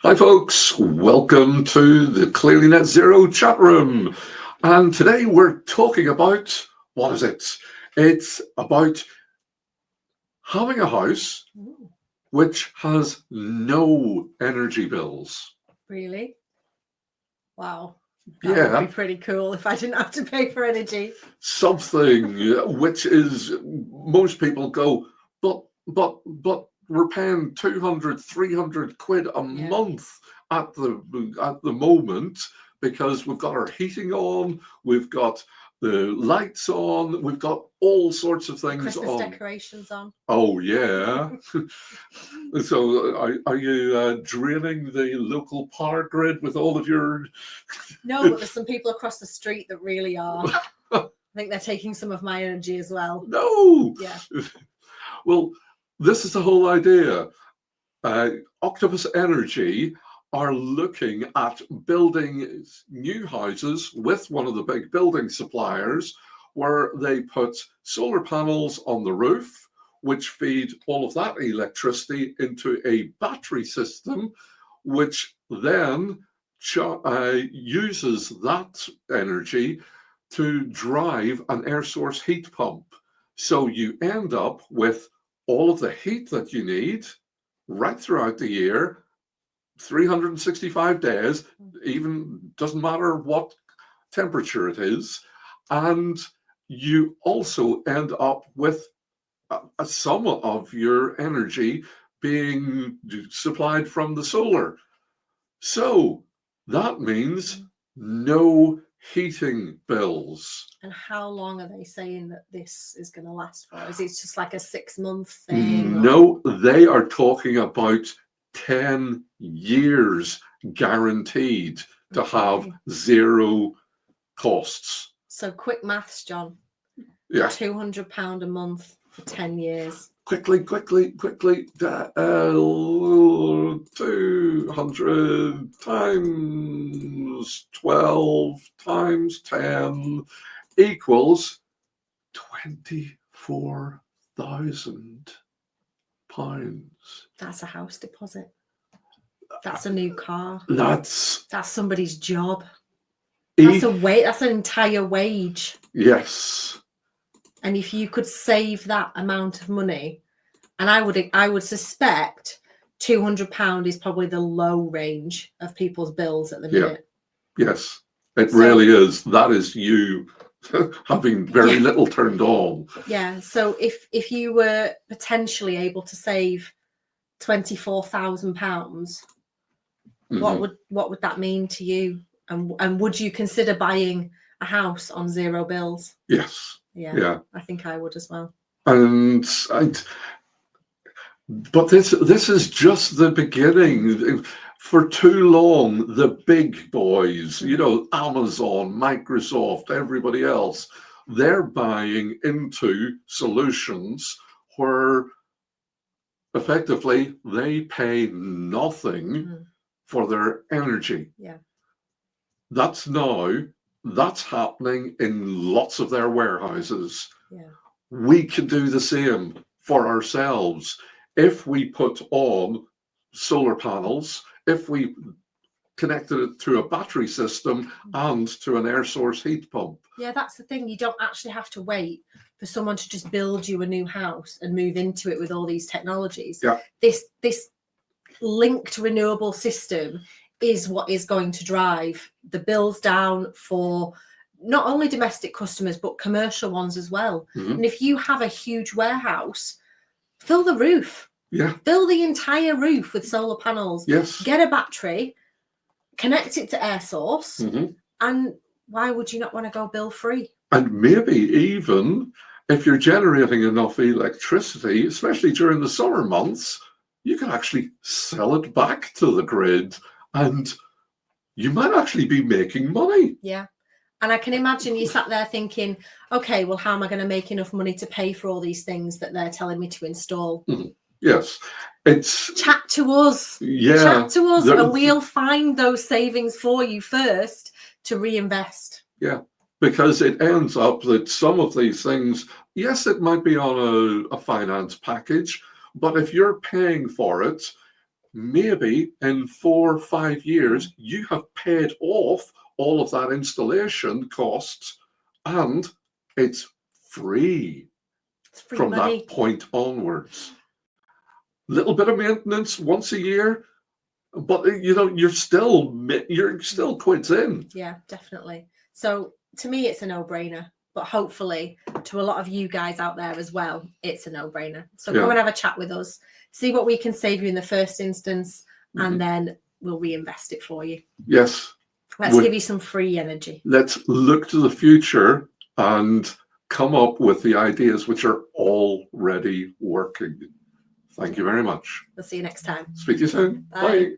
Hi folks, welcome to the Clearly Net Zero chat room. And today we're talking about, what is it? It's about having a house which has no energy bills. Really? Wow. That would be pretty cool if I didn't have to pay for energy. Something which is, most people go, but we're paying 200, 300 quid a month at the moment because we've got our heating on, we've got the lights on, we've got all sorts of things Christmas on. decorations on. Oh yeah. So are you draining the local power grid with all of your... No, but there's some people across the street that really are. I think they're taking some of my energy as well. No. Yeah. Well, this is the whole idea. Octopus Energy are looking at building new houses with one of the big building suppliers where they put solar panels on the roof, which feed all of that electricity into a battery system, which then uses that energy to drive an air source heat pump. So you end up with all of the heat that you need right throughout the year, 365 days, even doesn't matter what temperature it is. And you also end up with a sum of your energy being supplied from the solar. So that means no heating bills. And how long are they saying that this is going to last for? Is it just like a 6-month thing? No, they are talking about 10 years guaranteed to have zero costs. So quick maths, John. Yeah. £200 a month for 10 years. Quickly. 200 times 12 times 10 equals £24,000. That's a house deposit. That's a new car. That's somebody's job. That's an entire wage. Yes. And if you could save that amount of money, and I would suspect £200 is probably the low range of people's bills at the minute. Yes, it really is. That is you having very little turned on. Yeah. So if you were potentially able to save £24,000, what would that mean to you? And would you consider buying a house on zero bills? Yes. Yeah. I think I would as well. But this is just the beginning. For too long, the big boys, Amazon, Microsoft, everybody else, they're buying into solutions where effectively they pay nothing for their energy. Yeah. That's happening in lots of their warehouses. Yeah. We can do the same for ourselves if we put on solar panels, if we connected it to a battery system and to an air source heat pump. Yeah, that's the thing. You don't actually have to wait for someone to just build you a new house and move into it with all these technologies. Yeah. This linked renewable system is what is going to drive the bills down for not only domestic customers, but commercial ones as well. And if you have a huge warehouse, fill the roof. Yeah. Fill the entire roof with solar panels. Yes. Get a battery, connect it to air source, and why would you not want to go bill free? And maybe even if you're generating enough electricity, especially during the summer months, you can actually sell it back to the grid and you might actually be making money. Yeah. And I can imagine you sat there thinking, okay, well, how am I going to make enough money to pay for all these things that they're telling me to install? Yes. Chat to us. Yeah. Chat to us and we'll find those savings for you first to reinvest. Yeah. Because it ends up that some of these things, yes, it might be on a finance package, but if you're paying for it, maybe in 4 or 5 years, you have paid off all of that installation costs and it's free It's free from money. that point onwards. Little bit of maintenance once a year, but you're still quids in. Yeah, definitely. So to me, it's a no-brainer. But hopefully, to a lot of you guys out there as well, it's a no-brainer. So come and have a chat with us, see what we can save you in the first instance, and then we'll reinvest it for you. Yes. Let's give you some free energy. Let's look to the future and come up with the ideas which are already working. Thank you very much. We'll see you next time. Speak to you soon. Bye. Bye.